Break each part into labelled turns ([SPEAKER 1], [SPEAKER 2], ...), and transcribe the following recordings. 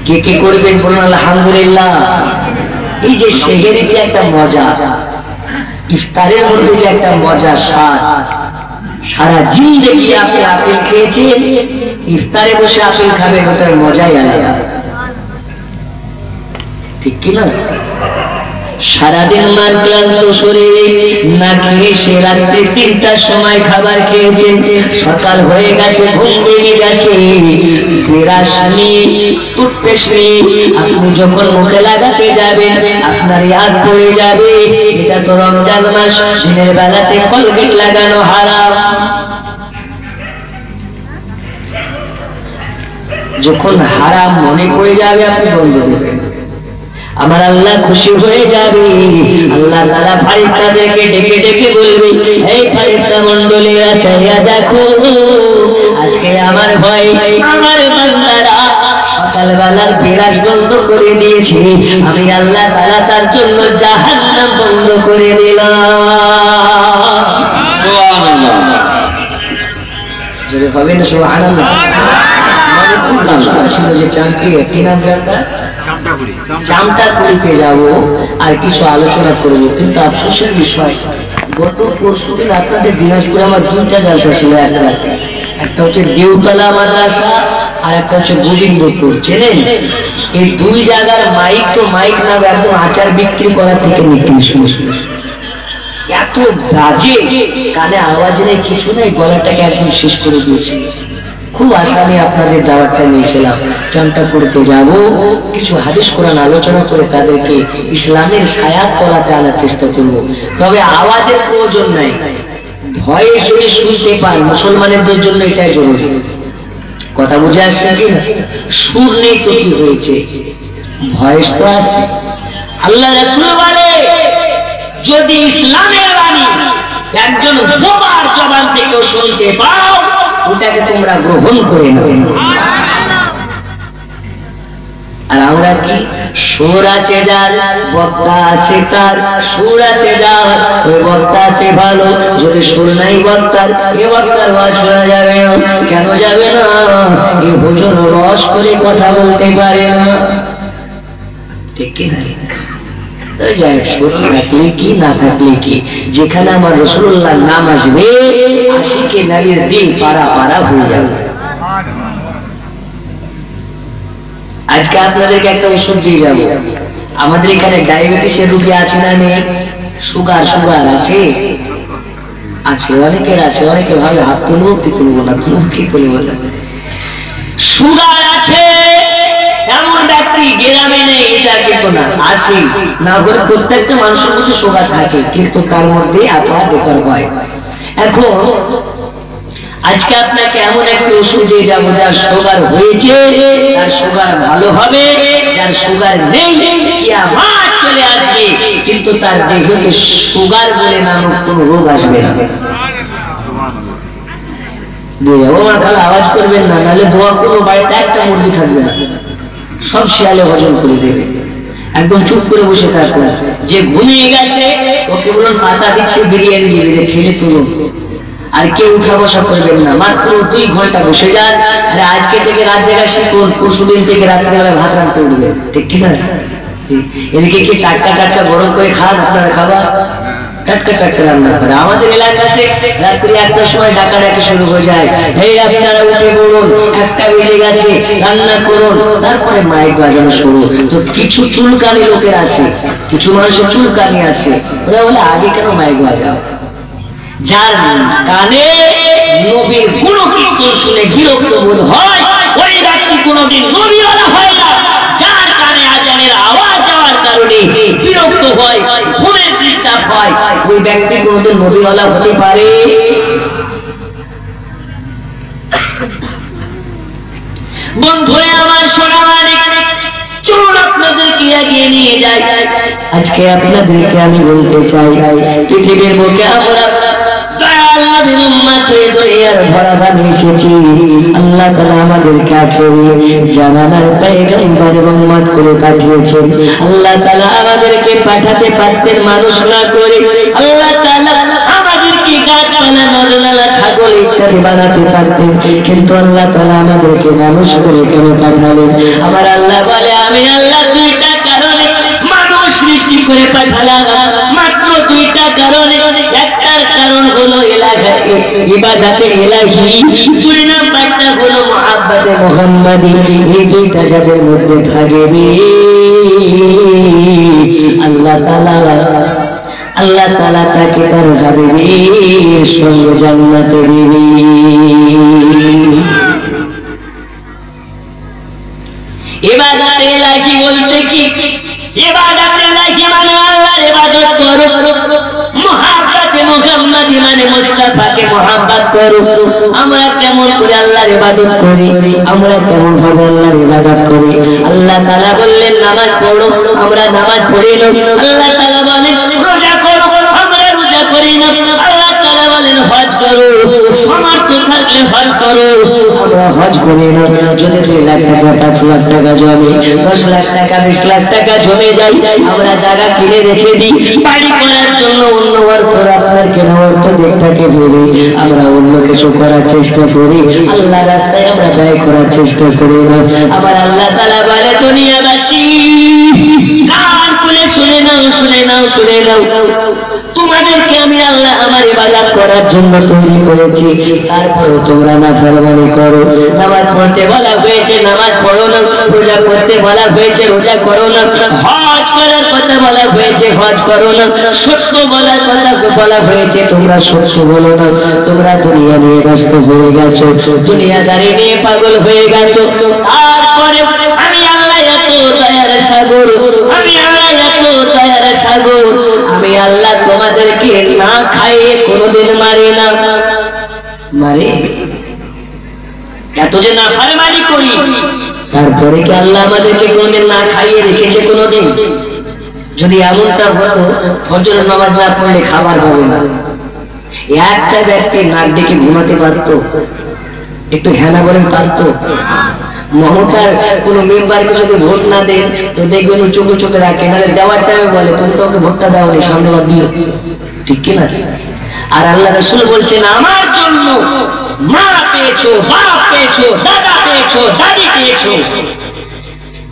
[SPEAKER 1] কে কে করবেন বলুন আলহামদুলিল্লাহ। এই যে সেহরিতে একটা মজা, ইফতারের মধ্যে যে একটা মজা, স্বাদ, সারা জিন্দেগি আপনি আপেল খেয়েছেন, ইফতারে বসে আপেল খাবেন, ওটার মজাই আলাদা, ঠিক কিনা? সারাদিন মার ক্লান্ত শরীরে না খেয়ে সে রাত্রে 3টার সময় খাবার খেয়েছেন, সকাল হয়ে গেছে, ঘুম ভেঙে গেছে, ব্রাশ নেই, টুথপেস্ট নেই, আপনি যখন মুখে লাগাতে যাবেন আপনার ইয়াদ পড়ে যাবে এটা তো রমজান মাস, দিনের বেলাতে কলগেট লাগানো হারাম। যখন হারাম মনে পড়ে যাবে আপনি বন্ধ দেবেন, আমার আল্লাহ খুশি হয়ে যাবে। আল্লাহ তাআলা ফেরেশতাদেরকে ডেকে ডেকে বলবে, এই ফেরেশতা মণ্ডলীরা চাইয়া দেখো, আজকে আমার ভাই আমার বান্দারা সকালবেলার বিরাজ বন্ধ করে দিয়েছে, আমি আল্লাহ তাআলা তার জন্য জাহান্নাম বন্ধ করে দিলাম। সুবহানাল্লাহ, জোরে বলেন সুবহানাল্লাহ। মানে খুব কষ্ট ছিল যে চাকরি, কি নাম জানতা? চামটাপুরিতে যাব আর কিছু আলোচনা করবো, কিন্তু আফসোসের বিষয় গত পরশুদিন আপনাদের দিনাজপুরে আমার 2টা জালসা ছিল, একটা হচ্ছে দেউতলা মাদ্রাসা আর একটা হচ্ছে গোবিন্দপুর, চেনেন? এই 2 জায়গার মাইক তো মাইক না, একদম আচার বিক্রি করার থেকে নির্দিষ্ট, এত বাজে, কানে আওয়াজ নেই, কিছু নেই, গলাটাকে একদম শেষ করে দিয়েছে। খুব আশা নিয়ে আপনাদের দাওয়াতটা নিয়েছিলাম, চামটাপুরতে যাব, কিছু হাদিস কোরআন আলোচনা করে তাদেরকে ইসলামের ছায়াত তলাতে আনার চেষ্টা করব। তবে আওয়াজের প্রয়োজন নাই, ভয়ে যদি শুনতে পান মুসলমানদের জন্য এটাই জরুরি। কথা বুঝে আসছে কি না? সুর নেই তো কি হয়েছে, ভয়েস তো আছে। আল্লাহ রাসূল বলে, যদি ইসলামের বাণী একজন বোবার জবান থেকে শুনতে পাও, ওটাকে তোমরা গ্রহণ করে নাও। আর আমরা কি, সুর আছে যার, বক্তা আছে তার, সুর আছে যার, ওই বক্তা আছে ভালো, যদি সুর নাই বক্তার, এ বক্তার ওয়াজ শোনা যাবে না। কেন যাবে না? এই হুজুর রস করে কথা বলতে পারে না, ঠিক কি না? সুর থাকলে কি না থাকলে কি, যেখানে আমার রাসূলুল্লাহর নাম আসবে, আশিকে নারীর দিল পারা পারা হয়ে যাবে। আজকে আপনাদেরকে একটা ওষুধ দিয়ে যাবো, আমাদের এখানে ডায়াবেটিসের রোগী আছে না নেই? সুগার আছে, আছে, অনেকের আছে, অনেকে ভাবে হাত তুলবো কি তুলবো না, তুলবো কি তুলবো না, সুগার আছে এমন ব্যক্তি গ্রামে নেই, এটা কিন্তু না, আসি না করে প্রত্যেকটা মানুষের মধ্যে সুগার থাকে, কিন্তু তার মধ্যে আপনার বেকার হয়। এখন আজকে আপনাকে এমন একটা ওষুধ দিয়ে যাবো, যার সুগার হয়েছে তার সুগার ভালো হবে, যার সুগার নেই কিয়ামত চলে আসবে, কিন্তু তার দেহতে সুগার বলে নামক কোন রোগ আসবে না। আওয়াজ করবেন না, নাহলে দোয়া করবো বাড়িতে একটা মুরগি থাকবে না, সব শিয়ালে হজম করে দেবে। একদম চুপ করে বসে থাকুন, যে ঘুমিয়ে গেছে ওকে বলুন পাতা দিচ্ছে, বিরিয়ানি দিবে, খেলে তুলুন, আর কেউ উঠা বসা করবেন না, মাত্র 2 ঘন্টা বসে যান। আরে আজকে থেকে রাত জায়গা শিখুন, পরশুদিন থেকে রাত্রিবেলা ভাত রাখতে উঠবে, ঠিক কিনা? এদিকে কি টাটকা টাটকা গরম করে খান, আপনারা খাবার টাটকা টাটকা রান্না করে। আমাদের এলাকাতে রাত্রি 1টার সময় ডাকাডাকি শুরু হয়ে যায়, এই আপনারা উঠে বলুন 1টা বেজে গেছে, রান্না করুন, তারপরে মাইক বাজানো শুরু। তো কিছু চুলকানি লোকের আছে, কিছু মানুষের চুলকানি আছে, ওরা বলে আগে কেন মাইক বাজাও? যার কানে নবীর গুণকীর্তন শুনে বিরক্ত বোধ হয়, ওই ব্যক্তি কোনদিন নবীওয়ালা হয় না। যার কানে আজানের আওয়াজ যাওয়ার কারণে বিরক্ত হয়, ঘুমের ডিস্টার্ব হয়, ওই ব্যক্তি কোনদিন নবীওয়ালা হতে পারে? বন্ধুরা আমার, সোনা মানিক, চলুন আপনাদেরকে এগিয়ে নিয়ে যাই। আজকে আপনাদেরকে আমি বলতে চাই, পৃথিবীর বুকে আমরা আল্লাহ তাআলা আমাদেরকে জানানার পয়গম্বর উম্মত করে পাঠিয়েছেন। আল্লাহ তাআলা আমাদেরকে পাঠাতে পারতেন মানুষ না করে, আল্লাহ তাআলা আমাদেরকে গাছপালা, নরনালা, ছাগল ইত্যাদি বানাতে পারতেন, কিন্তু আল্লাহ তাআলা আমাদেরকে মানুষ করে কেন পাঠালেন? আমার আল্লাহ পাঠালাম মাত্র দুইটা কারণে। একটার কারণ হলো এলাকায় ইবাদতে ইলাহি, দুই নাম্বারটা হলো মুহাব্বতে মুহাম্মাদি। এই দুইটা যাদের মধ্যে থাকবে আল্লাহ তাআলা তাকে তার হাবিবের সঙ্গে জান্নাতে দিবে। ইবাদতে ইলাহি বলতে কি? ইবাদতে ইলাহি মানে আল্লাহর ইবাদত করো, মুহাব্বতে মুহাম্মাদি মানে মুস্তাফাকে মুহাব্বত করো। আমরা কেমন করে আল্লাহর ইবাদত করি? আমরা কেমন ভাবে আল্লাহর ইবাদত করি? আল্লাহ তাআলা বললেন নামাজ পড়ো, আমরা নামাজ পড়ি না। আল্লাহ তাআলা বলেন রোজা করো, আমরা রোজা করি না। আল্লাহ তাআলা বলেন হজ করো, সামর্থ্য থাকলে হজ করো, আমরা হজ করি না। যদি 2 লাখ টাকা 5 লাখ টাকা জমে, 10 লাখ টাকা 20 লাখ টাকা জমে যায়, আমরা জায়গা কিনে রেখে দিই বাড়ি করার জন্য। অন্য অর্থ আপনার কেন অর্থ দেখতে ভেবে আমরা অন্য কিছু করার চেষ্টা করি, আল্লাহ রাস্তায় আমরা ব্যয় করার চেষ্টা করি না। আবার আল্লাহ তাআলা বলে দুনিয়াবাসী কান খুলে শুনে নাও, শুনে নাও, শুনে নাও, তোমাদেরকে আমি আল্লাহ আমার ইবাদত করার জন্য তৈরি করেছি, তারপরেও তোমরা নাফরমানি করো। নামাজ পড়তে বলা হয়েছে নামাজ পড়ো না, রোজা করতে বলা হয়েছে রোজা করো না, হজ করার কথা বলা হয়েছে হজ করো না, সত্য বলার কথা বলা হয়েছে তোমরা সত্য বলো না। তোমরা দুনিয়া নিয়ে ব্যস্ত হয়ে গেছো, দুনিয়াদারি নিয়ে পাগল হয়ে গেছো। তারপরে আমি আল্লাহ এত দয়ার সাগর, আমি আল্লাহ এত দয়ার সাগর, আমি আল্লাহ তোমাদেরকে না খাইয়ে কোনোদিন মারি না। মারে এত যে না ফারমানি করি, তারপরে কি আল্লাহ আমাদেরকে কোনোদিন না খাইয়ে রেখেছে কোনোদিন? যদি এমনটা হতো ফজর নামাজ না পড়লে খাবার হবে না, একটা ব্যক্তি নাক ডেকে ঘুমাতে পারতো? একটু হ্যানা বলেন পারতো? মমতার কোন মেম্বারকে যদি ভোট না দেন তো দেখবেন চোখে চোখে রাখে, নাহলে দেওয়ার টাইমে বলে তুমি তো ওকে ভোটটা দাও নি, সামনে বার দিও, ঠিক কিনা? আর আল্লাহ রাসূল বলছেন আমার জন্য মা পেয়েছো, বাপ পেয়েছো, দাদা পেয়েছো, দাদি পেয়েছো,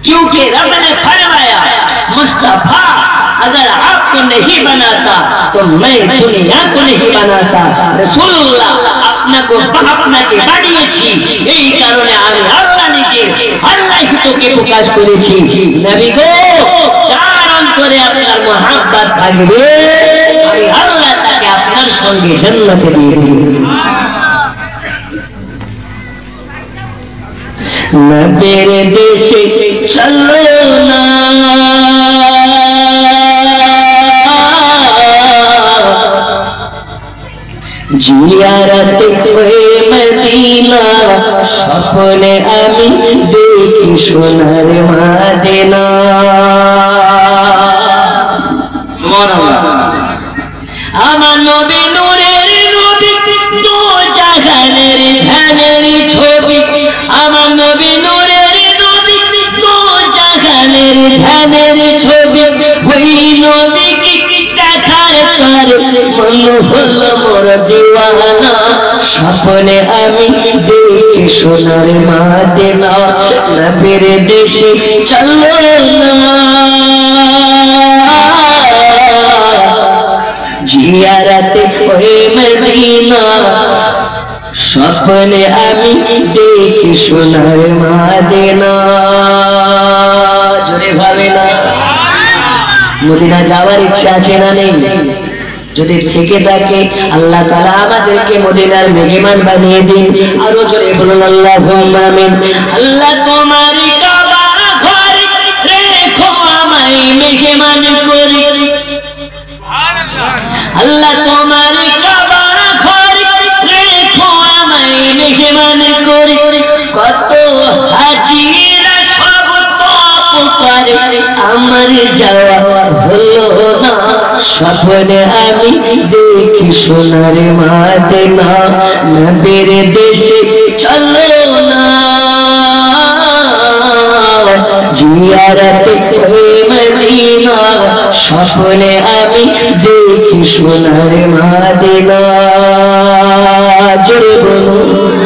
[SPEAKER 1] क्योंकि रब ने फरमाया मुस्तफा अगर आपको नहीं बनाता तो मैं दुनिया को नहीं बनाता। रसूलुल्लाह আপনাকে আপনাকে বানিয়েছি, এই কারণে আমি আল্লাহ নিজে আল্লাহ তোকে প্রকাশ করেছি। নবী গো যার অন্তরে আপনার মহব্বত থাকবে আমি আল্লাহ তাকে আপনার সঙ্গে জান্নাতে দিয়ে দেব। নবীর দেশে চলো না জিয়ারত করে মদিনা, স্বপ্নে আমি দেখি সোনার মদিনা। আমার নবী নূরের নবী, দু জাহানের ধ্যানের ছবি। আমার নবী নূরের নবী, দু জাহানের ধ্যানের ছবি। ওই নবীকে দেখার পর মন হলো মোর দিওয়ানা, স্বপ্নে আমি দেখি সোনার মদিনা। নবীর দেশে চলো না জিয়ারতে ওই মদিনা, স্বপ্নে আমি দেখি সোনার মদিনা। জোরে ভাবে না মদিনা যাওয়ার ইচ্ছা আছে না নেই? যদি থেকে থাকে আল্লাহ তাআলা আমাদেরকে মদিনার মেহমান বানিয়ে দিন। আরো জোরে বলুন আল্লাহুম্মা আমিন। আল্লাহ তোমার কাবা ঘর রেখো আমায় মেহমান করে, আল্লাহ তোমার কাবা ঘর রেখো আমায় মেহমান করে। কত হাজিরা সব তপ করে আমার যাওয়া হলো না, স্বপ্নে আমি দেখি সোনার মদিনা। নবীর দেশে চলো না জিয়ারতে ওই মদিনা, স্বপ্নে আমি দেখি সোনার মদিনা। জোরে বলুন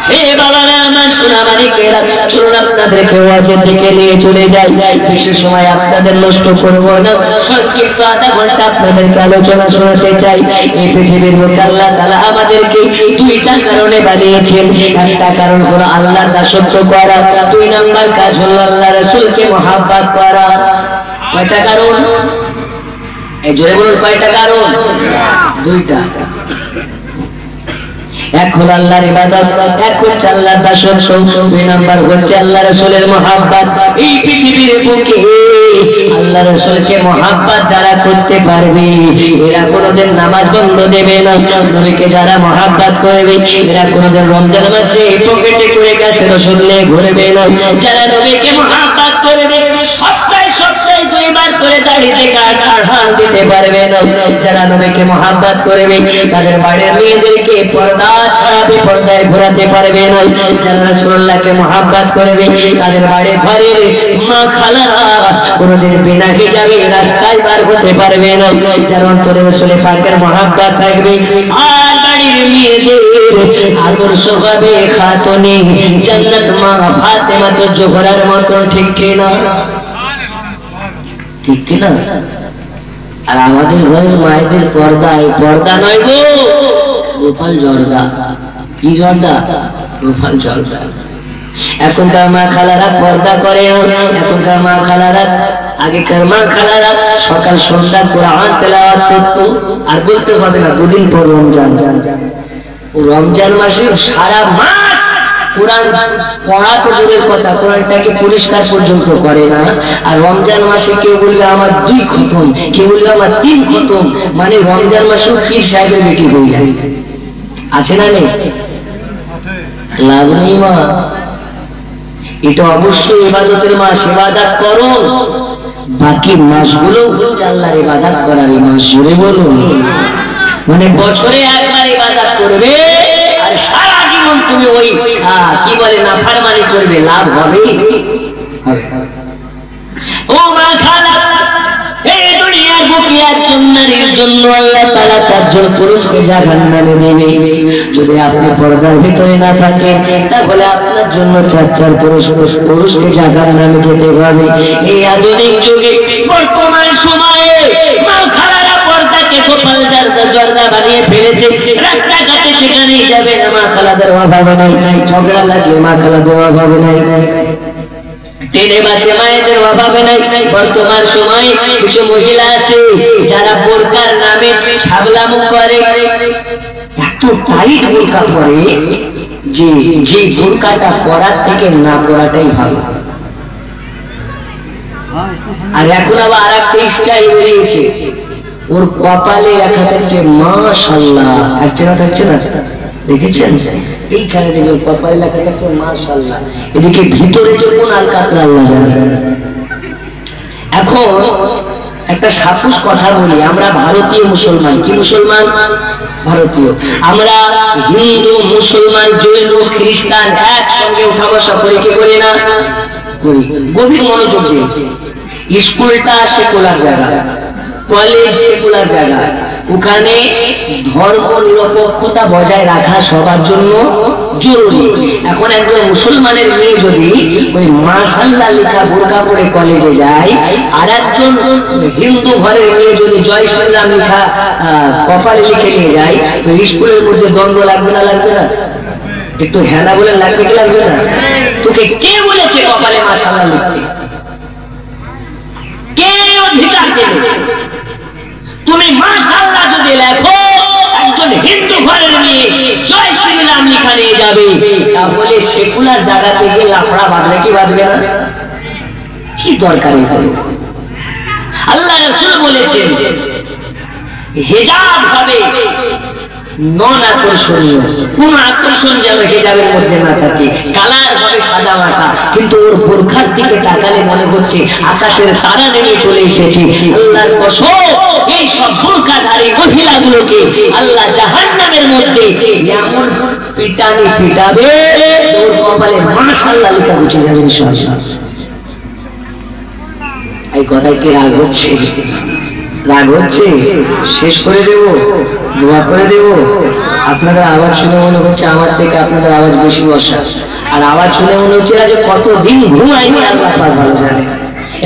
[SPEAKER 1] হে বাবারা আমার সোনামানিকেরা, চলুন আপনাদেরকে ওয়াজের দিকে নিয়ে চলে যাই। বেশি সময় আপনাদের নষ্ট করব না, সংক্ষিপ্ত আধা ঘন্টা আপনাদেরকে আলোচনা শোনাতে চাই। এই পৃথিবীর বুকে আল্লাহ তাআলা আমাদেরকে দুইটা কারণে বানিয়েছেন। একটা কারণ হলো আল্লাহর দাসত্ব করা, দুই নাম্বার কাজ হলো আল্লাহ রাসূলকে মহব্বত করা। কয়টা কারণ? এই জোরে বলুন, কয়টা কারণ? দুইটা। এক হলো আল্লাহর ইবাদত, এক হচ্ছে আল্লাহর দাসত্ব, দুই নাম্বার হচ্ছে আল্লাহ রাসূলের মহব্বত। এই পৃথিবীর বুকে আল্লাহ রাসূলকে মহব্বত যারা করতে পারবে এরা কোনোদিন নামাজ বন্ধ দেবে না। নবীকে যারা মহব্বত করবে এরা কোনোদিন রমজান মাসে পকেটে করে গেছে রসুল নিয়ে ঘুরবে না। যারা নবীকে মহব্বত করবে সপ্তাহে সপ্তাহে দুইবার করে দাড়িতে কাট দিতে পারবে না। যারা নবীকে মহব্বত করবে তাদের বাড়ির মেয়েদেরকে পর্দা ছাড়াবে, পর্দায় ঘোরাতে পারবে না। যারা রাসূলুল্লাহকে মহব্বত করবে তাদের বাড়ির ঘরের মা খালারা কোনোদিন বিনা হিজাবে রাস্তায় বার হতে পারবে না। যার অন্তরে রাসূল পাকের মহব্বত থাকবে আর বাড়ির মেয়েদের আদর্শ হবে খাতুনে জান্নাত মা ফাতেমা তো জোহরার মতো। ঠিক কিনা? ঠিক কিনা? আর আমাদের ঘরের মায়েদের পর্দা, এই পর্দা নয় গো, গোপাল জর্দা। কি জর্দা? গোপাল জর্দা। এখনকার মা খালারা পর্দা করে, এখনকার মা খালারা, আগেকার মা খালারা সকাল সন্ধ্যা কোরআন তেলাওয়াত করতো। আর বলতে হবে না, দুদিন পর রমজান। রমজান মাসে সারা মাস কোরআন পড়া তো দূরের কথা, কোরআনটাকে পরিষ্কার পর্যন্ত করে না। আর রমজান মাসে কেউ বলবে আমার 2 খতম, কেউ বলবে আমার 3 খতম, মানে রমজান মাসেও পীর সাহেবের বেটি হয়ে যায়। আছে না নেই? লাভ নেই মা, এটা অবশ্যই ইবাদতের মাস, ইবাদত করো। বাকি মাসগুলো হচ্ছে আল্লাহর ইবাদত করার মাস। জোরে বলুন, মানে বছরে একবার ইবাদত করবে আর সারা জীবন তুমি ওই কি বলে না ফারমানি করবে, লাভ হবে? ও মা খালা, এই দুনিয়ার বুকে একজন নারীর জন্য আল্লাহ তাআলা 4 জন পুরুষকে জাহান্নামে দেবে। যদি আপনি পর্দার ভিতরে না থাকেন তাহলে আপনার জন্য 4 পুরুষকে জাহান্নামে যেতে হবে। এই আধুনিক যুগে বর্তমান সময়ে মা খালারা পর্দাকে গোপাল জর্দা বানিয়ে ফেলেছে। রাস্তাঘাটে যেখানেই যাবে না মা খালাদের অভাব নাই, ঝগড়া লাগলে মা খালাদের অভাব নাই, ট্রেনে বাসে মায়েদের অভাব নাই। বর্তমান সময়ে কিছু মহিলা আছে যারা বোরকার নামে ছাগলামু করে, এত টাইট বোরকা পরে যে বোরকাটা পরার থেকে না পরাটাই ভালো। আর এখন আবার আর একটা স্টাইল বেরিয়েছে, ওর কপালে লেখা থাকছে মাশাআল্লাহ। থাকছে না? থাকছে না? দেখেছেন? এইখানে দেখবেন কপালে লেখা থাকছে মাশাআল্লাহ, এদিকে ভিতরে যে কোন আল কাতরা আল্লাহ জানে। এখন একটা সাপুস কথা বলি, আমরা ভারতীয় মুসলমান। কি মুসলমান? ভারতীয়। আমরা হিন্দু, মুসলমান, জৈন, খ্রিস্টান একসঙ্গে উঠা বসা করি, কি করি না? করি। গভীর মনোযোগ দিন। স্কুলটা সেকুলার জায়গা, কলেজ সেকুলার জায়গা, ওখানে ধর্ম নিরপেক্ষতা বজায় রাখা সবার জন্য জরুরি। এখন একজন মুসলমানের মেয়ে যদি ওই মাশাআল্লাহ লেখা বোরকা পরে কলেজে যায়, আর একজন হিন্দু ঘরের মেয়ে যদি জয় শ্রীরাম লেখা কপালে লিখে নিয়ে যায়, তো স্কুলের মধ্যে দ্বন্দ্ব লাগবে না? লাগবে না? একটু হেলা বলে লাগবে কি লাগবে না? তোকে কে বলেছে কপালে মাশাআল্লাহ লিখতে? কে অধিকার দেবে? তুমি মাশাআল্লাহ যদি লেখো, একজন হিন্দু ঘরের মেয়ে জয় শ্রীরাম লেখা নিয়ে যাবে, তাহলে সেকুলার জায়গাতে গিয়ে লাফড়া বাঁধবে কি বাঁধবে না? কি দরকার? আল্লাহ রাসূল বলেছেন হিজাব হবে নন আকর্ষণীয়, কোন আকর্ষণ যেন হিজাবের মধ্যে না থাকে, কালার হবে সাদা মাটা, কিন্তু ওর বোরখার দিকে তাকালে মনে হচ্ছে আকাশের তারা নেমে চলে এসেছে। আল্লাহর কসম, এই সব বোরখাধারী মহিলাগুলোকে আল্লাহ জাহান্নামের মধ্যে এমন পিটানি পিটাবে ওর কপালে মাশাআল্লাহ লেখা উঠে যাবে ইনশাআল্লাহ। এই কথায় কি রাগ হচ্ছে? রাগ হচ্ছে? শেষ করে দেব। দোয়া করে দেব। আপনাদের আওয়াজ শুনে মনে হচ্ছে আমার থেকে আপনাদের আওয়াজ বেশি বসা, আর আওয়াজ শুনে মনে হচ্ছে যে কতদিন ঘুমাইনি আল্লাহ পাক ভালো জানে।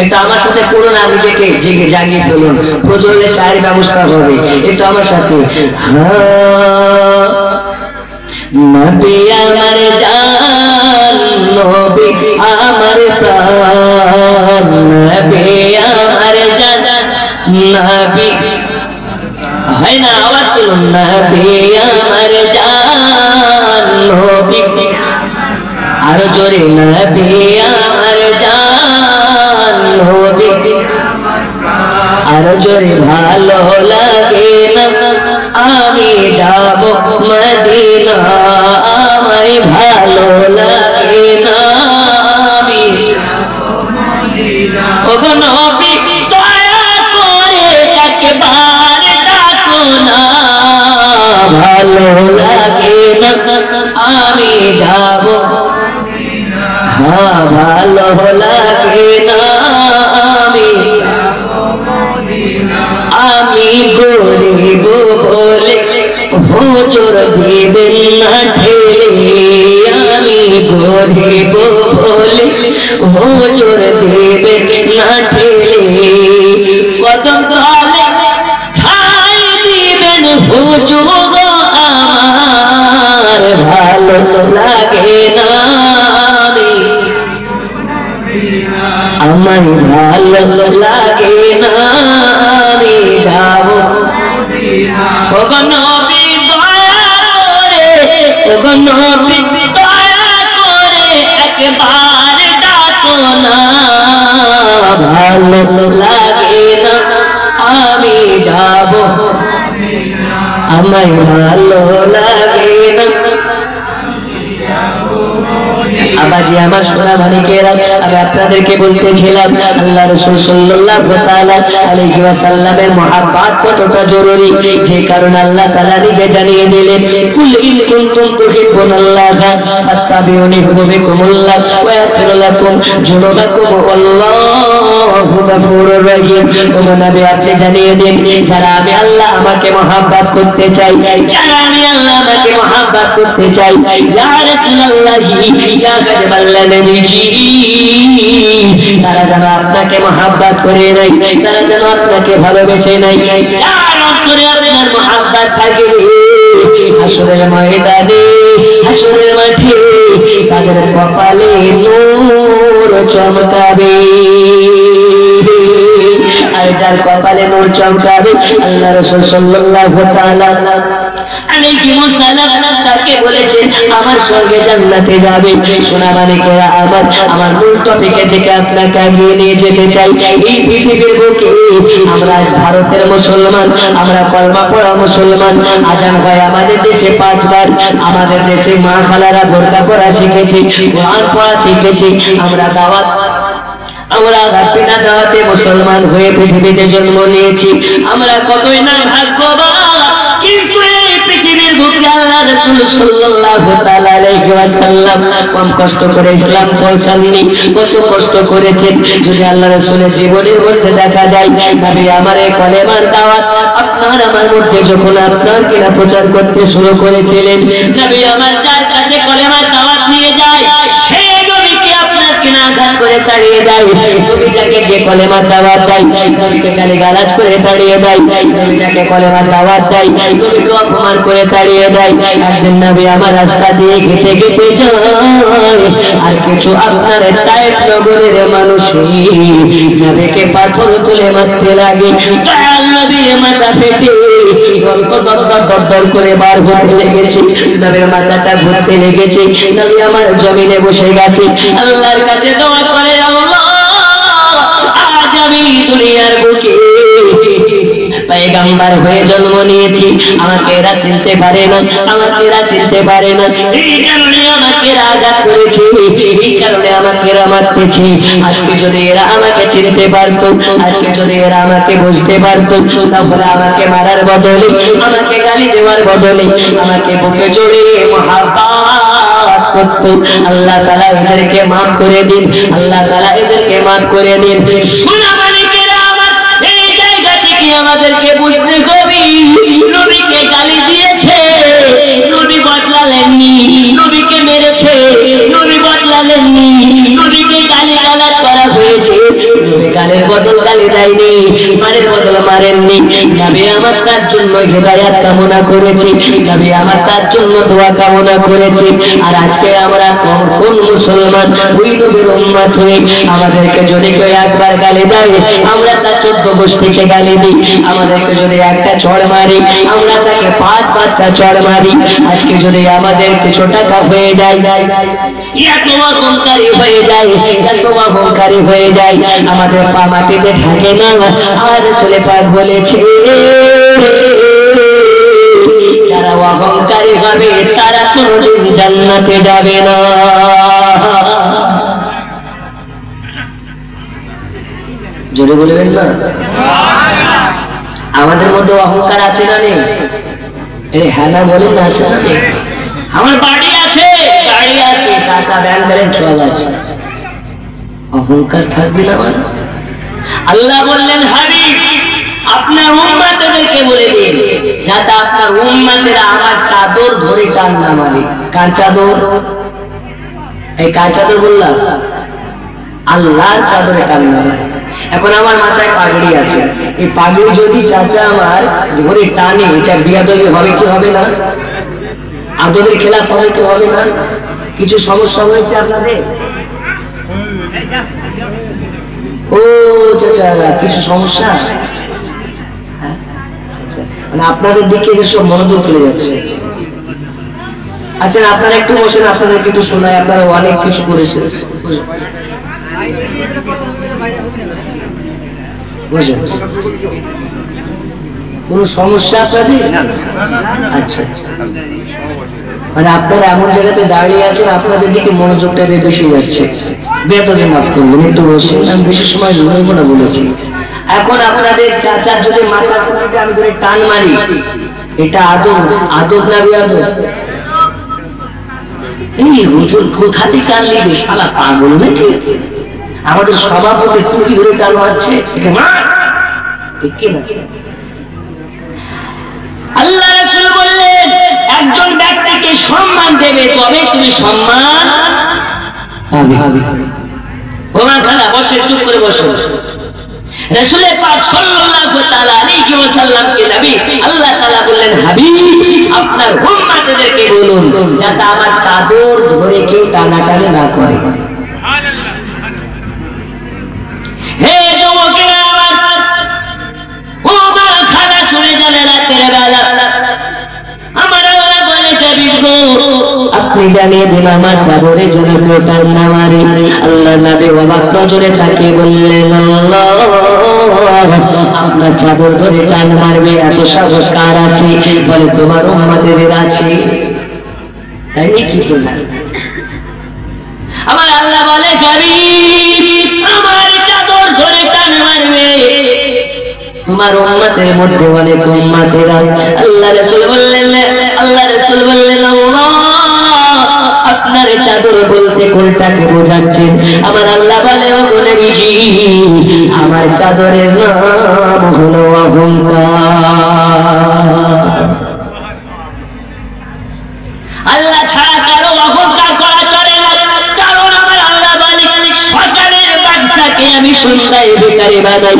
[SPEAKER 1] একটু আমার সাথে করুন, আমি জেগে জাগিয়ে ফেলুন, প্রচুরলে চায়ের ব্যবস্থা হবে। একটু আমার সাথে নবী আমার জান, নবী আমার প্রাণ, নবী আমার জান, নবী হয় না আওয়াজ করুন, নবী আমার জান, নবী আরো জোরে, নবী আমার জান, নবী আরো জোরে। ভালো লাগে না আমি যাব মদিনা, আমায় ভালো লাগে না আমি ওগো নবী দয়া করে একবার ডাকো না, ভালো লাগে না আমি যাব, হ্যাঁ ভালো লাগে না আমি গরিব বলে হুজুর দিবেন না ঠেলে, আমি গরিব বলে হুজুর দিবেন না ঠেলে, কদম তলে ঠাই দিবেন হুজুর আমার ভালো লাগে না আমার ভালো লাগে না আমি যাব ওগো নবী দয়া করে, ওগো নবী দয়া করে একবার ডাকো না, ভালো লাগে না আমি যাব, আমায় ভালো লাগে না। আবাজি আমার সোনা মানিকেরা, আমি আপনাদেরকে বলতেছিলাম আল্লাহ রাসূল সাল্লাল্লাহু তাআলা আলাইহি ওয়াসাল্লামের মহব্বত কতটা জরুরি, যে কারণে আল্লাহ তাআলা নিজে জানিয়ে দিলেন, কুল ইন কুনতুম তুহিব্বুনাল্লাহা ফাত্তাবিউনি ইউহিব্বুকুমুল্লাহ ওয়া ইয়াগফির লাকুম যুনুবাকুম ওয়াল্লাহু গফুরুর রহিম। ও নবী আপনি জানিয়ে দিন, যারা আমি আল্লাহ আমাকে মহব্বত করতে চাই, যারা আমি আল্লাহ আমাকে মহব্বত করতে চাই, ইয়া রাসূলুল্লাহ ইয়া তারা যেন আপনাকে মহব্বত করে নাই, তারা যেন আপনাকে ভালোবেসে নাই, যার অন্তরে আপনার মহব্বত থাকবে হাসরের ময়দানে, হাসরের মাঠে তাদের কপালে নূর চমকাবে, আর যার কপালে নূর চমকাবে আল্লাহ রাসূল সাল্লাল্লাহু তাআলা আলাইহি ওয়াসাল্লাম তাকে বলেছেন আমার স্বর্গে জান্নাতে যাবে। সোনা মানিকেরা আমার মূল টপিকের দিকে আপনাকে এগিয়ে নিয়ে যেতে চাই। এই পৃথিবীর বুকে আমরা আজ ভারতের মুসলমান, আমরা কলমা পড়া মুসলমান, আজান হয় আমাদের দেশে 5 বার, আমাদের দেশে মা খালারা বোরকা পরা শিখেছি, কোরআন পড়া শিখেছি, আমরা দাওয়াত আমরা বিনা দাওয়াতে মুসলমান হয়ে পৃথিবীতে জন্ম নিয়েছি, আমরা কতই না ভাগ্যবান। কিন্তু এই পৃথিবীর বুকে আল্লাহ রাসূল সাল্লাল্লাহু তাআলা আলাইহি ওয়াসাল্লাম কম কষ্ট করে ইসলাম পৌঁছাননি, কত কষ্ট করেছেন। যদি আল্লাহ রাসূলের জীবনের মধ্যে দেখা যায়, নবী আমার এই কলেমার দাওয়াত আপনার আমার মধ্যে যখন আপনার কিনা প্রচার করতে শুরু করেছিলেন, নবী আমার যার কাছে কলেমার দাওয়াত নিয়ে যায় সেই নবীকে আপনার কিনা আঘাত করে তাড়িয়ে দেয়, নবী যাকে যে কলেমার দাওয়াত দেয় নবীকে গালিগালাজ করে তাড়িয়ে দেয়, নবী যাকে কলেমার দাওয়াত দেয় নবীকে অপমান করে তাড়িয়ে দেয়। একদিন নবী আমার রাস্তা দিয়ে হেঁটে হেঁটে যায়, আর কিছু আপনার তায়েফ নগরের মানুষ নবীকে পাথর তুলে মারতে লাগে, নবীর মাথা ফেটে রক্ত দরদর করে বার হতে লেগেছে, নবীর মাথাটা ঘুরতে লেগেছে, নবী আমার জমিনে বসে গেছে, আল্লাহর কাছে দোয়া করে, আল্লাহ আজ আমি দুনিয়ার বুকে পয়গম্বর হয়ে জন্ম নিয়েছি, আমাকে এরা চিনতে পারে না, আমাকে এরা চিনতে পারে না, এই কারণে আমাকে এরা আঘাত করেছে, এই কারণে আমাকে এরা মারতেছে। আজকে যদি এরা আমাকে চিনতে পারতো, আজকে যদি এরা আমাকে বুঝতে পারতো, তাহলে আমাকে মারার বদলে, আমাকে গালি দেওয়ার বদলে আমাকে বুকে জড়িয়ে মহব্বত করতো। আল্লাহ তাআলা এদেরকে মাফ করে দিন, আল্লাহ তাআলা এদেরকে মাফ করে দিন। সোনা মানিকেরা আমার এই জায়গা থেকে আমাদেরকে বুঝতে হবে, নবীকে নবীকে মেরেছে, নবী বদলালেননি, নবীকে গালিগালাজ করা হয়েছে, নবী গালের বদল গালি দেয়নি, মারের বদল মারেননি। নবী আমার তার জন্য হিদায়াত কামনা করেছি, নবী আমার তার জন্য দোয়া কামনা করেছি। আর আজকে আমরা কোন মুসলমান ওই নবীর উম্মত হয়ে আমাদেরকে যদি কেউ একবার গালি দেয় আমরা তার 14 গোষ্ঠীকে গালি দিই, আমাদেরকে যদি একটা চড় মারি আমরা তাকে 5 বাচ্চা চড় মারি। আজকে যদি আমাদের কিছু টাকা হয়ে যায়, এত অহংকারী হয়ে যায়, এত অহংকারী হয়ে যায়, আমাদের পা মাটিতে থাকে না। আর রাসূল পাক বলেছে যারা অহংকারী হবে তারা কোনদিন জান্নাতে যাবে না। জোরে বলবেন না? আমাদের মধ্যে অহংকার আছে না নেই? হ্যাঁ না বলেন না, আছে না নেই? আমার বাড়ি আছে, গাড়ি আছে, টাকা ব্যাংক ব্যালেন্স সব আছে, অহংকার থাকবে না? মানে আল্লাহ বললেন হাবিব আপনার উম্মতদেরকে বলে দিন যাতে আপনার উম্মতেরা আমার চাদর ধরে টান না মারে। কার চাদর? এই কার চাদর বললাম? আল্লাহর চাদরে টান না মারে। এখন আমার মাথায় পাগড়ি আছে, এই পাগড়ি যদি চাচা আমার ধরে টানে এটা বিয়াদবি হবে কি হবে না? আদরের খেলাফ হবে কি হবে না? কিছু সমস্যা হয়েছে আপনাদের? ও চাচা কিছু সমস্যা, মানে আপনাদের দিকে সব মনোযোগ চলে যাচ্ছে। আচ্ছা আপনারা একটু বসেন, আপনাদেরকে একটু শোনায়, আপনারা অনেক কিছু করেছেন। কোন সমস্যা আপনাদের? আচ্ছা মানে আপনারা এমন জায়গাতে দাঁড়িয়ে আছেন আপনাদের দিকে মনোযোগটা বেশি যাচ্ছে। বেতনে মাফ করবেন, একটু বসে, আমি বেশি সময় ধরবো না বলেছি। এখন আপনাদের চাচার যদি মাথা টুপিতে আমি ধরে টান মারি এটা আদব, আদব না বেয়াদব? এই হুজুর কোথা থেকে আনলি রে, শালা পাগল নাকি? আমাদের সভাপতি টুপি ধরে টান মারছে, ঠিক না? আল্লাহ রাসূল বললেন একজন ব্যক্তিকে সম্মান দেবে তবে তুমি সম্মান পাবে। ওমর খালা বসে, চুপ করে বসো। রাসূল পাক সাল্লাল্লাহু তাআলা আলাইহি ওয়াসাল্লামকে নবী আল্লাহ তাআলা বললেন হাবিব আপনার উম্মতদেরকে বলুন যাতে আমার চাদর ধরে কেউ টানাটানি না করে। সুবহানাল্লাহ। হে যুবকেরা আমার, ওমর খালা শুনে যান রাতের বেলা আমার আল্লাহ বলে হাবিব গো আপনি জানিয়ে দিন আমার চাদরে যেন কেউ টান না মারে। আল্লাহ নবী অবাক নজরে তাকিয়ে বললেন আল্লাহ আপনার চাদর ধরে টান মারবে এত সাহস কার আছে? বলে তোমার উম্মতের আছে। তাই কি বললেন? আমার আল্লাহ বলে হাবিব আমার চাদর ধরে টান মারবে তোমার উম্মতের মধ্যে অনেক উম্মতেরা। আল্লাহ রাসূল বললেন আল্লাহ আপনার চাদর বলতে কোনটাকে বোঝাচ্ছেন? আমার আল্লাহ বলে ও নবীজি আমার চাদরের নাম হলো অহংকার। আল্লাহ ছাড়া কারো অহংকার করা চলে না, কারণ আমার আল্লাহ বলে সকালের বাচ্চাকে আমি সন্ধ্যায় বেকারে বানাই,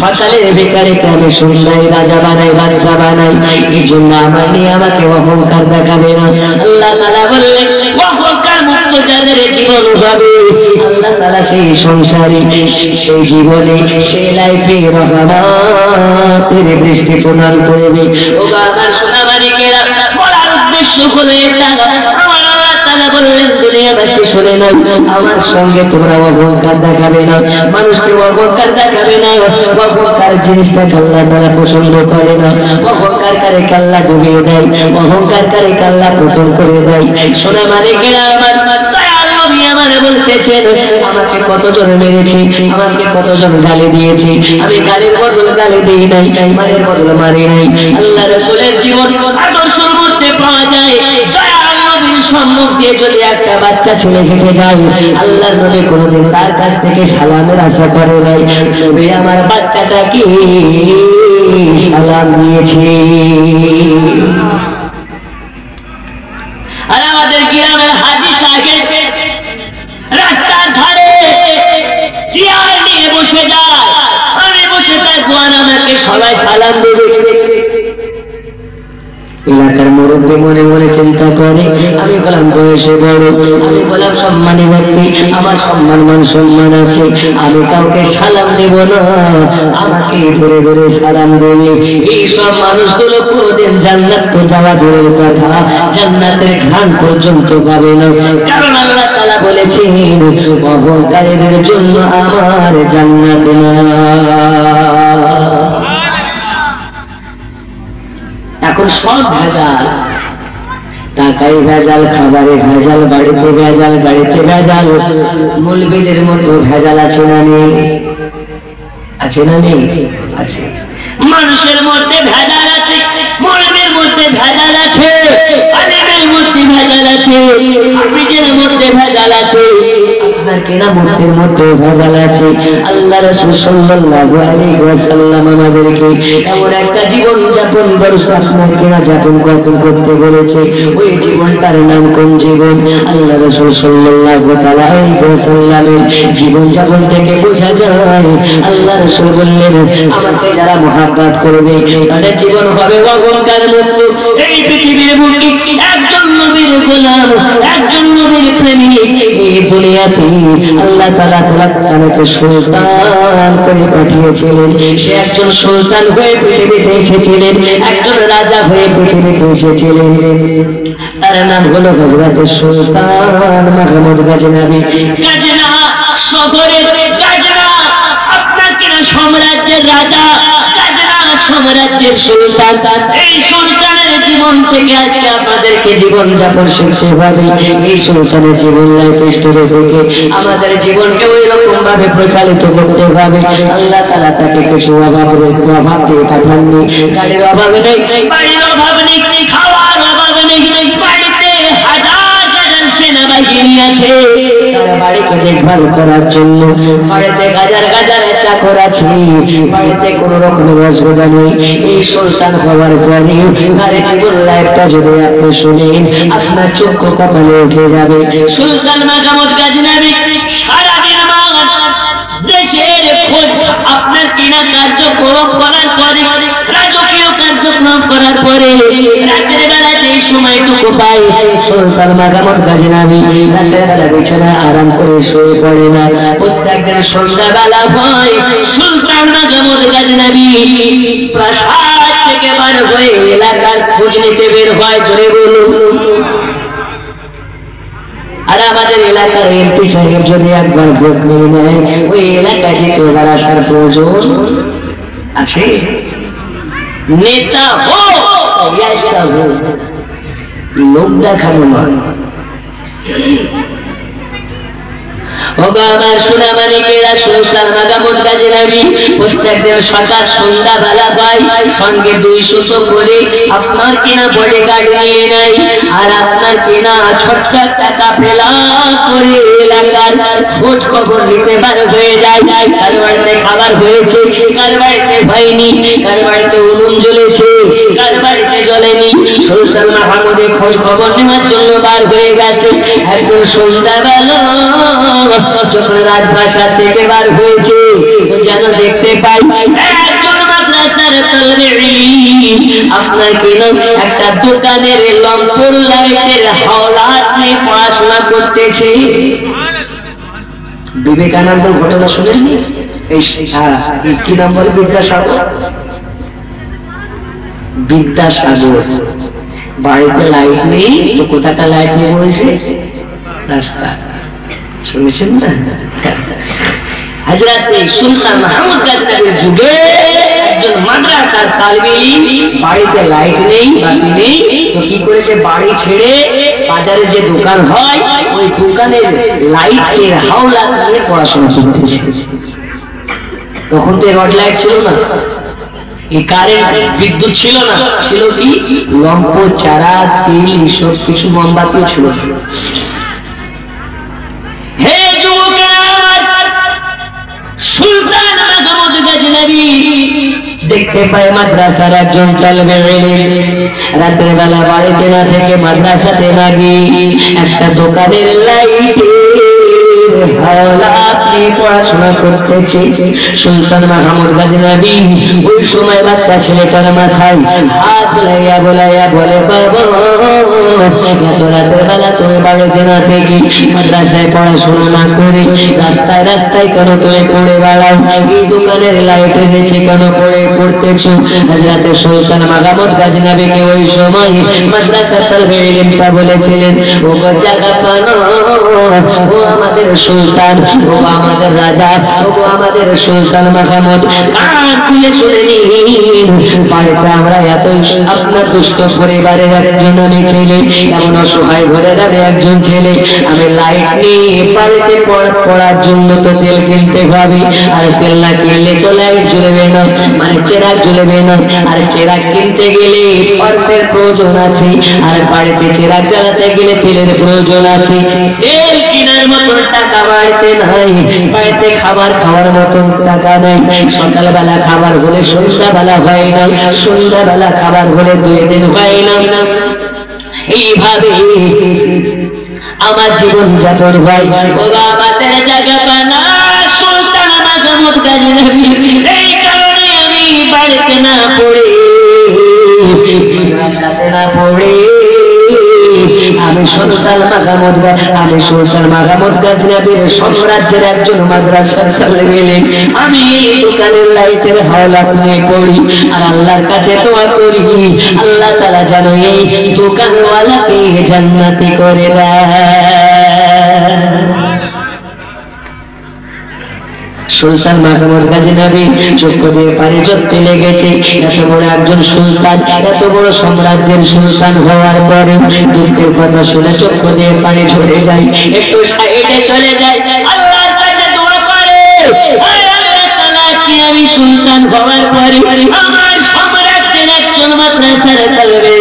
[SPEAKER 1] সকালের বেকারকে আমি সন্ধ্যায় রাজা বানাই, বাচ্চা বানাই। এই জন্য আমার নিয়ে আমাকে অহংকার দেখাবে না। আল্লাহ তাআলা বললেন অহংকার মুক্ত যাদের জীবন হবে আল্লাহ তাআলা সেই সংসারে, সেই জীবনে, সেই লাইফে রহমতের বৃষ্টি প্রদান করবে। ও আমার সোনামানিকেরা বলার উদ্দেশ্য হলো এটা, আমার আল্লাহ তাআলা বললেন দুনিয়াবাসী শুনে নাও আমার সঙ্গে তোমরা অহংকার দেখাবে না, মানুষকে অহংকার দেখাবে না। অহংকার জিনিসটা আল্লাহ তাআলা পছন্দ করে না। অহংকার কারে আল্লাহ ডুবিয়ে দেয়, অহংকার কারে আল্লাহ পতন করে দেয়। সোনামানিকেরা আমার দয়াল নবী আমারে বলতেছেন আমাকে কতজন মেরেছে, আমাকে কতজন গালি দিয়েছে, আমি গালির বদলে গালি দিই নাই, মারের বদলে মারি নাই। আল্লাহ রাসূলের জীবন আদর্শের মধ্যে পাওয়া যায় দয়াল নবীর সম্মুখ দিয়ে যদি একটা বাচ্চা ছেলে হেঁটে যায় আল্লাহর নবী কোনোদিন তার কাছ থেকে সালামের আশা করে নাই। নবী আমার বাচ্চাটাকে সালাম দিয়েছে। আর আমাদের গ্রামের হাজি সাহেব রাস্তার ধারে চেয়ার নিয়ে বসে যায়, আমি বসে থাকবো আর আমাকে সবাই সালাম দেবে। এলাকার মুরব্বী মনে মনে চিন্তা করে, আমি বললাম বয়সে বড়, আমি বললাম সম্মানী ব্যক্তি, আমার সম্মান মান সম্মান আছে, আমি কাউকে সালাম দেব না, আমাকে ধরে ধরে সালাম দেবে। এইসব মানুষগুলো কোনদিন জান্নাত তো যাওয়া দূরের কথা, জান্নাতের ঘ্রাণ পর্যন্ত পাবে না। কারণ আল্লাহ তাআলা বলেছেন অহংকারীদের জন্য আমার জান্নাত না। এখন সব ভেজাল, টাকায় ভেজাল, খাবারে ভেজাল, বাড়িতে ভেজাল, গাড়িতে ভেজাল। মৌলবীদের মতো ভেজাল আছে না নেই? আছে না নেই? আছে। মানুষের মধ্যে ভেজাল আছে, মৌলবীর মধ্যে ভেজাল আছে, আলেমের মধ্যে ভেজাল আছে, হাফিজের মধ্যে ভেজাল আছে, আপনার কেনা মূর্তির মধ্যে ভেজাল আছে। আল্লাহ রাসূল সাল্লাল্লাহু আলাইহি ওয়াসাল্লাম আমাদেরকে এমন একটা জীবন যাপন আপনার কেনা যাপন করতে বলেছে। ওই জীবনটার নাম কোন জীবন? আল্লাহ রাসূল সাল্লাল্লাহু আলাইহি ওয়াসাল্লামের জীবন যাপন থেকে বোঝা যায়। আল্লাহ রাসূল বললেন, আমাকে যারা মহব্বত করবে তাদের জীবন হবে অহংকার মুক্ত। এই পৃথিবীর বুকে একজন নবীর গোলাম, একজন নবীর প্রেমিক এই দুনিয়াতে আল্লাহ তাআলা তাকে সুলতান করে পাঠিয়েছিলেন। সে একজন সুলতান হয়ে পৃথিবীতে এসেছিলেন, একজন রাজা হয়ে পৃথিবীতে এসেছিলেন। তার নাম হলো হযরত সুলতান মাহমুদ গজনবী। গজনা শহরের গজনা আপনার কিনা সাম্রাজ্যের রাজা, গজনা সাম্রাজ্যের সুলতান। এই সুলতানের জীবন থেকে আজকে আপনাদেরকে জীবন যাপন শিখতে হবে। এই সুলতানের জীবন লাইফ স্টোরি থেকে আমাদের জীবনকে ওই রকম ভাবে প্রচালিত করতে হবে। আল্লাহ তাআলা তাকে কিছু অভাব দিয়ে পাঠাননি। গাড়ির অভাব নেই, বাড়ির অভাব নেই, খাওয়ার অভাব নেই, বাড়িতে হাজার হাজার সেনাবাহিনী আছে তারা বাড়িকে দেখভাল করার জন্য, বাড়িতে হাজার হাজার চাকর আছে, বাড়িতে কোন রকমের অসুবিধা নেই। এই সুলতান হওয়ার পরে তার জীবন লাইফটা যদি আপনি শুনেন আপনার চক্ষু কপালে উঠে যাবে। সুলতান মাহমুদ গজনবী সারাদিন দেশের খোঁজ আপনার কিনা কার্যক্রম করার পরে, রাজকীয় কার্যক্রম করার পরে রাতের বেলা যে সময়টুকু পাই সুলতান মাহমুদ গজনবী রাতের বেলা বিছানায় আরাম করে শুয়ে পড়ে না। প্রত্যেকদিন সন্ধ্যাবেলা হয় সুলতান মাহমুদ গজনবী প্রাসাদ থেকে বার হয়ে এলাকার খোঁজ নিতে বের হয়। জোরে বলুন। আর আমাদের এলাকার এমপি সাহেব যদি একবার ভোট নিয়ে নেয় ওই এলাকায় দ্বিতীয়বার আসার প্রয়োজন আছে? নেতা লোক দেখানো নয়। প্রত্যেকদিন সকাল সন্ধ্যা বেলা পাই সঙ্গে 200 করে আপনার কেনা বডি গার্ড নিয়ে নেয়। আর আপনার কেনা ছোট্ট টাকা ফেলা করে এলাকার খোঁজ খবর নিতে বার হয়ে যায়। কার বাড়িতে খাবার হয়েছে, কার বাড়িতে হয়নি, কার বাড়িতে উনুন জ্বলেছে, কার বাড়িতে জ্বলেনি। সুলতান মাহমুদের খোঁজ খবর নেওয়ার জন্য বার হয়ে গেছে। একদম সন্ধ্যাবেলা যখন রাজপ্রাসাদ থেকে বার হয়েছে যেন দেখতে পাই একজন মাদ্রাসার তালেবে ইলম আপনার কেন একটা দোকানের লম্পর লাইটের হাওলাত নিয়ে পড়াশোনা করতেছে। বিবেকানন্দ ঘটনা শুনেননি? এই কি নাম বলে? বিদ্যাসাগর। বিদ্যাসাগর বাড়িতে লাইট নেই তো কোথাটা লাইট নিয়ে বসেছে? রাস্তা। শুনেছেন না? হযরত সুলতান মাহমুদ গজনবীর যুগে একজন মাদ্রাসার তালেবে ইলম বাড়িতে লাইট নেই, বাতি নেই তো কি করেছে? বাড়ি ছেড়ে বাজারে যে দোকান হয় ওই দোকানের লাইটের হাওলাত নিয়ে পড়াশোনা করতেছে। তখন তো রড লাইট ছিল না, এই কারেন্ট বিদ্যুৎ ছিল না, ছিল কি লম্প, চারা, তেল, সব কিছু মোমবাতিও ছিল। হে যুবকেরা, সুলতান মাহমুদ গজনবী দেখতে পায় মাদ্রাসার একজন তালেবে ইলম রাতের বেলা বাড়িতে না থেকে মাদ্রাসাতে না গিয়ে একটা দোকানের লাইটে আপনি পড়াশোনা করতেছে। সুলতান মাহমুদ গজনবী ওই সময় বাচ্চা ছেলেটার মাথায় হাত বুলাইয়া বুলাইয়া বলে, বাবা এত রাতের বেলা তুমি বাড়িতে না থেকে মাদ্রাসায় পড়াশোনা না করে রাস্তায় রাস্তায় কেন তুমি পড়ে বেড়াও? এই দোকানের লাইটে নিচে কেন পড়তেছো? হযরত সুলতান মাহমুদ গজনবীকে ওই সময় মাদ্রাসার তালেবে ইলমটা বলেছিলেন, ও জায়গা পানো, ও আমাদের সুলতান, ও আমাদের রাজা, ও আমাদের সুলতান মাহমুদ, কান খুলে শুনে নিন, বাড়িতে আমরা এত আপনার দুষ্ট পরিবারের একজন আমি ছেলে, এমন অসহায় ঘরের আমি একজন ছেলে, আমি লাইট নিয়ে বাড়িতে পড়ার জন্য তো তেল কিনতে হবে, আর তেল না কিনলে তো লাইট জ্বলবে না, মানে চেরাগ জ্বলবে না, আর চেরাগ কিনতে গেলে অর্থের প্রয়োজন আছে, আর বাড়িতে চেরাগ জ্বালাতে গেলে তেলের প্রয়োজন আছে। তেল কেনার মতো টাকা বাড়িতে নাই, বাড়িতে খাবার খাওয়ার মতো টাকা নাই, সকালবেলা খাবার হলে সন্ধ্যাবেলা হয় না, সন্ধ্যাবেলা খাবার হলে 2 দিন হয় না। এইভাবে আমার জীবন যাপন হয়। ওরা আমাদের জায়গা পানা সুলতান মাহমুদ গজনবী, এই কারণে আমি বাড়িতে না পড়ে সাথে না পড়ে আমি সুলতান মাহমুদ গজনবীর সাম্রাজ্যের একজন মাদ্রাসার তালেবে ইলম, আমি দোকানের লাইটের হাওলাত নিয়ে পড়ি আর আল্লাহর কাছে দোয়া করি, আল্লাহ তাআলা যেন এই দোকানওয়ালাকে জান্নাতি করে দেয়। সুলতান মাহমুদ গজনবী চক্ষু দিয়ে পানি ঝরতে লেগেছে। এত বড় একজন সুলতান, এত বড় সাম্রাজ্যের সুলতান হওয়ার পরে দুঃখের কথা শুনে চক্ষু দিয়ে পানি ঝরে যায়, একটু সাইডে চলে যায়, আল্লাহর কাছে দোয়া করে, আল্লাহ তাআলা কি আমি সুলতান হওয়ার পরে আমার সাম্রাজ্যের একজন মাদ্রাসার তালেবে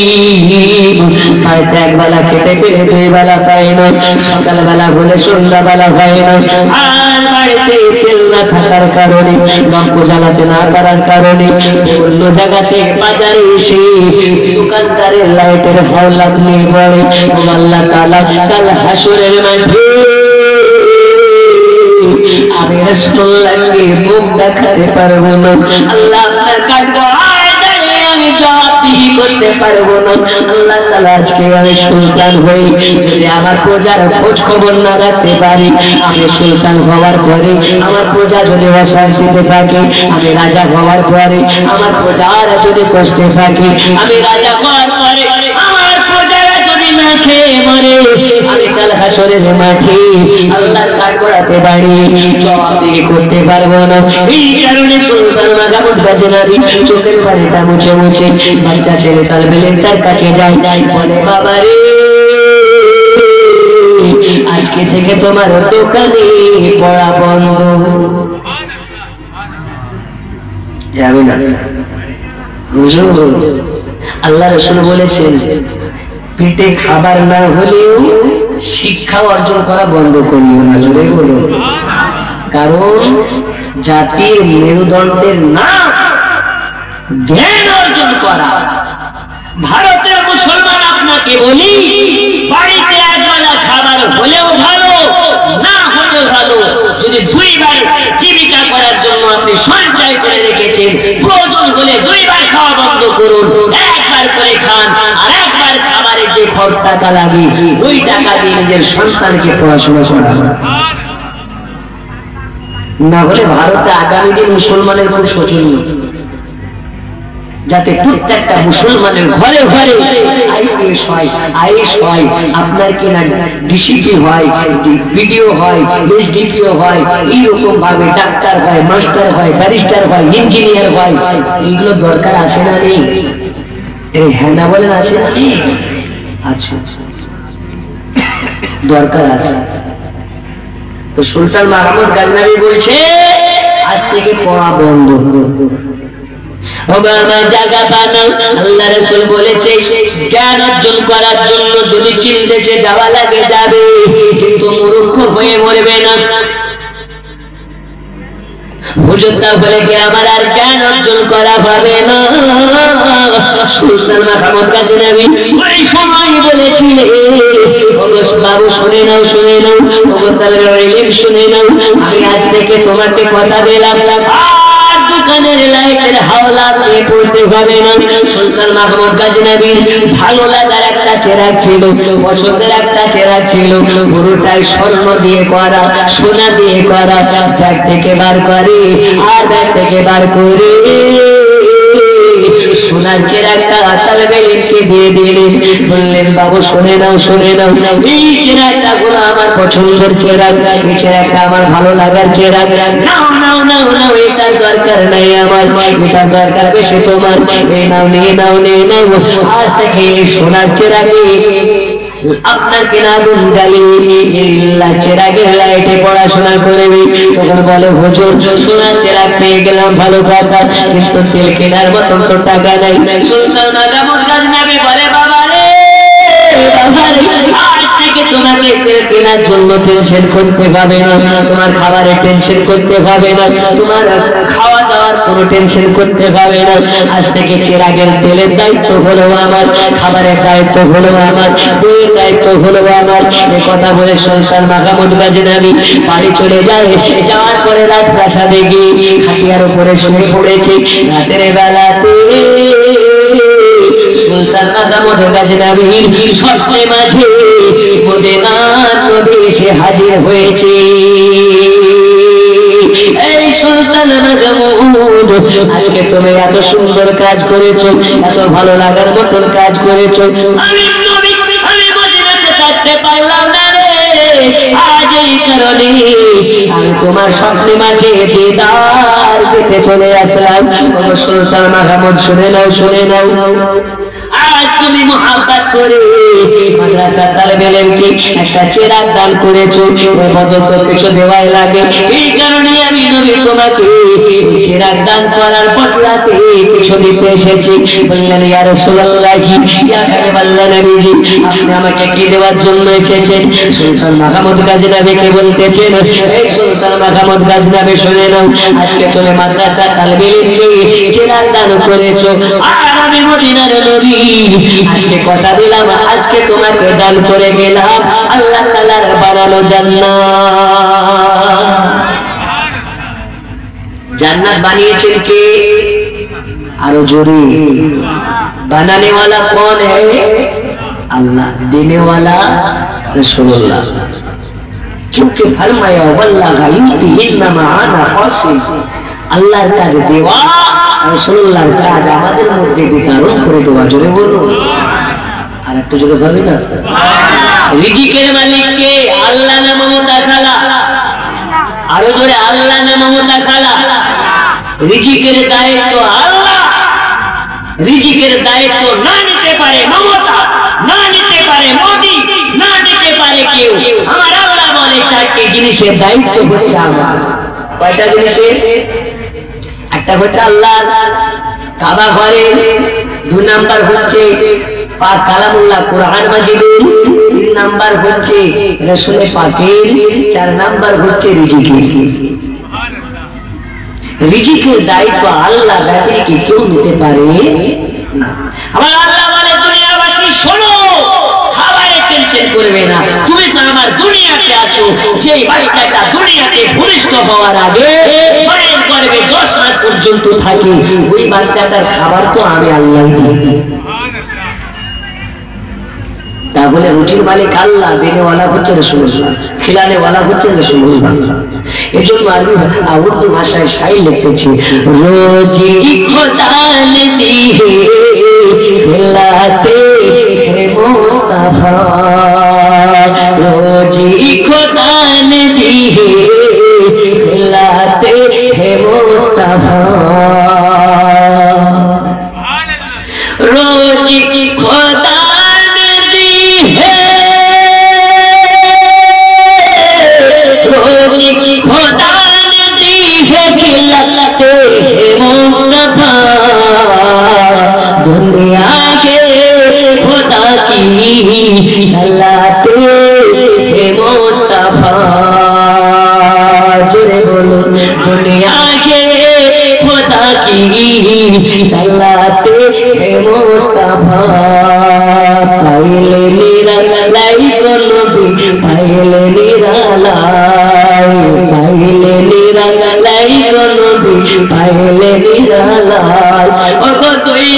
[SPEAKER 1] ইলম হয়তো একবেলা খেতে পেরে 2 বেলা পায় না, সকালবেলা হলে সন্ধ্যাবেলা হয় না, আর বাড়িতে তেল না থাকার কারণে, লম্প জ্বালাতে না পারার কারণে অন্য জায়গাতে বাজারে এসে দোকানদারের লাইটের হাওলাত নিয়ে পড়ে। আল্লাহ তাআলা কাল হাসরের মাঠে আমি রাসূলুল্লাহকে মুখ দেখাতে পারবো না, আল্লাহ আপনার কাটবো আমি জবাবদিহি করতে পারবো না। আল্লাহ তাআলা আজকে আমি সুলতান হই, যদি আমার প্রজার খোঁজ খবর না রাখতে পারি, আমি সুলতান হওয়ার পরে আমার প্রজা যদি অশান্তিতে থাকে, আমি রাজা হওয়ার পরে আমার প্রজারা যদি কষ্টে থাকে, আমি রাজা হওয়ার পরে আমার প্রজারা যদি না খেয়ে মরে, আমি কাল হাসরের মাঠে আল্লাহর কাঠগড়াতে দাঁড়িয়ে জবাবদিহি করতে পারবো না। এই কারণে সুলতান মাহমুদ গজনবী চোখের পানিটা মুছে মুছে বাচ্চা ছেলে তালেবে ইলমের কাছে যায়, বলে, বাবা রে, আজকে থেকে তোমার দোকানে পড়া বন্ধ যাবে না। আল্লাহ রাসূল বলেছেন, পেটে খাবার না হলেও শিক্ষা অর্জন করা বন্ধ করিও না, জোরে বলো। কারণ জাতির মেরুদণ্ডের নাম জ্ঞান অর্জন করা। ভারতের মুসলমান আপনাকে বলি, বাড়িতে একবেলা খাবার হলেও ভালো, না হলেও ভালো, যদি 2 বার জীবিকা করার জন্য আপনি সঞ্চয় করে রেখেছেন, প্রয়োজন হলে 2 বার খাওয়া বন্ধ করুন, 1 বার করে খান, আর 1 বার খাবারের যে খরচ টাকা লাগে ওই টাকা দিয়ে নিজের সন্তানকে পড়াশোনা করাবেন। না হলে ভারতে আগামী দিন মুসলমানের খুব শোচনীয়, যাতে প্রত্যেকটা মুসলমানের ঘরে ঘরে আইপিএস হয়, আইএস হয়, আপনার কিনা ডিসিপি হয়, বিডিও হয়, এসডিপিও হয়, এইরকম ভাবে ডাক্তার হয়, মাস্টার হয়, ব্যারিস্টার হয়, ইঞ্জিনিয়ার হয়। এইগুলো দরকার আছে না নেই? এই হ্যাঁ না বলেন, আছে না? আচ্ছা, দরকার আছে। তো সুলতান মাহমুদ গজনবী বলছে, আজ থেকে পড়া বন্ধ। জায়গা বানাও। আল্লাহ রাসূল বলেছে, জ্ঞান অর্জন করার জন্য যদি চীন দেশে যাওয়া লাগে যাবে, কিন্তু মূর্খ হয়ে মরবে না। হুজুর তাহলে কি আমার আর জ্ঞান অর্জন করা হবে না? সুলতান মাহমুদ গাজী নবী ওই সময় বলেছিলেন, বাবু শুনে নাও, শুনে নাও, শুনে নাও, আমি আজ থেকে তোমাকে কথা দিলাম, আর দোকানের লাইটের হাওলা দিয়ে পড়তে হবে না। সুলতান মাহমুদ গাজী নবীর ভালো লাগার একটা চেরাগ ছিল, পছন্দের একটা চেরাগ ছিল, পুরোটাই স্বর্ণ দিয়ে করা, সোনা দিয়ে করা। ব্যাগ থেকে বার করে, আর ব্যাগ থেকে বার করে সোনার চেরাগটা তালবে লিখে দিয়ে দিলেন। বললেন, বাবু শুনে নাও, শুনে নাও, এই চেরাগটা গুলো আমার পছন্দের চেরাগ, এই চেরাগটা আমার ভালো লাগার চেরাগ। নাও নাও নাও নাও, এটার দরকার নাই আমার, এটার দরকার বেশি তোমার, এই নাও, নিয়ে নাও, নিয়ে নাও। আজ থেকে এই সোনার চেরাগে আপনার কেনা আগুন জ্বালিয়ে চেরাগের লাইটে পড়াশোনা করবে। তখন বলে, হুজুর সোনার চেরাগ পেয়ে গেলাম, ভালো কথা, কিন্তু তেল কেনার মতন তো টাকা নাই। সুলতান মাহমুদ গাজী নবী বলে, বাবা রে, আজ থেকে তোমাকে তেল কেনার জন্য টেনশন করতে পাবে না, তোমার খাবারে টেনশন করতে পাবে না, তোমার খাওয়া দাওয়ার কোনো টেনশন করতে পাবে না। আজ থেকে চেরাগের তেলের দায়িত্ব হলো আমার, খাবারের দায়িত্ব হলো আমার, বইয়ের দায়িত্ব হলো আমার। এ কথা বলে সুলতান মাহমুদ গাজী নবী বাড়ি চলে যায়। যাওয়ার পরে রাত প্রাসাদে গিয়ে খাটিয়ার উপরে শুয়ে পড়েছে। রাতের বেলাতে সুলতান মাহমুদ গাজী নবীর স্বপ্নে মাঝে মদিনার নবী এসে হাজির হয়েছে। এই সুলতান মাহমুদ, আজকে তুমি এত সুন্দর কাজ করেছো, এত ভালো লাগার মতন কাজ করেছো, আমি মদিনাতে থাকতে পারলাম না রে। আজ এই কারণে আমি তোমার স্বপ্নে মাঝে দিদার পেতে চলে আসলাম। সুলতান মাহমুদ শুনে নাও, শুনে নাও, আজ তুমি মুহাব্বত করে মাদ্রাসা তালেবে ইলমকে একটা চেরাগ দান করেছো, ওই বদল তো কিছু দেওয়াই লাগে। এই কারণে আমি নবী তোমাকে চেরাগ দান করার বদলাতে কিছু দিতে এসেছি। বললেন, ইয়া রাসূলুল্লাহ, ইয়া হাবিবাল্লাহ নবীজি, আপনি আমাকে কি দেওয়ার জন্য এসেছেন? সুলতান মাহমুদ গাজী নবীকে বলতেছেন, এই সুলতান মাহমুদ গাজী নবী শুনে নাও, আজকে তুমি মাদ্রাসা তালেবে ইলমকে চেরাগ দান করেছো, আর আমি মদিনার নবী আজকে কথা দিলাম, আজকে তোমাকে দান করে গেলাম আল্লাহ তাআলার বানানো জান্নাত। জান্নাত বানিয়েছেন কে? আরো জোরে, बनाने वाला कौन है? अल्लाह, देने वाला रसूलुल्लाह। क्योंकि फरमाया वल्लाह इन्नमा आना फासिल, আল্লাহর কাছে দেওয়া, রাসূলুল্লাহর কাজ আমাদের মধ্যে বিতরণ করে দেওয়া। জোরে বলুন, আর একটু জোরে বলবে না? রিজিকের মালিক কে? আল্লাহ না মমতা খালা? আরো জোরে, আল্লাহ না মমতা খালা? রিজিকের দায়িত্ব আল্লাহ। রিজিকের দায়িত্ব না নিতে পারে মমতা, না নিতে পারে মোদি, না নিতে পারে কেউ। আমার আল্লাহ বলে চারটি জিনিসের দায়িত্ব হচ্ছে আমার। কয়টা জিনিসের? একটা হচ্ছে আল্লাহ কাবা ঘরে, 2 নাম্বার হচ্ছে পাক কালামুল্লাহ কুরআন মাজিদের, 3 নাম্বার হচ্ছে রাসূল পাকের, 4 নাম্বার হচ্ছে রিজিকের। রিজিকের দায়িত্ব আল্লাহ ব্যতীত কি কেউ নিতে পারে না। আমার আল্লাহ বলে, দুনিয়াবাসী শোনো, খাবারে টেনশন করবে না, তুমি তো আমার দুনিয়াতে আছো। যে বাচ্চাটা দুনিয়াতে ভূমিষ্ঠ হওয়ার আগে মায়ের গর্ভে 10 মাস পর্যন্ত থাকে, ওই বাচ্চাটার খাবার তো আমি আল্লাহ দিই। তাহলে রুটির মালিক আল্লাহ, দেনেওয়ালা হচ্ছে রাসূলুল্লাহ, খিলানেওয়ালা হচ্ছে রাসূলুল্লাহ। এজন্য আমি উর্দু ভাষায় শায়রি লিখতেছি, রোজি খোদা ने दी है खिलाते हैं मुस्तफा, रोजी खुदा ने दी है खिलाते हैं मुस्तफा, रोजी खुदा खुदा ने दी है खिलाते हैं मुस्तफा, दुनिया के खुदा की चलाते हैं मुस्तफा। जोरे बोलो दुनिया के खुदा की चलाते हैं मुस्तफा पाइले निरालाई को नबी पाइले निरालाई को नबी पाइले निरालाई ओ तुई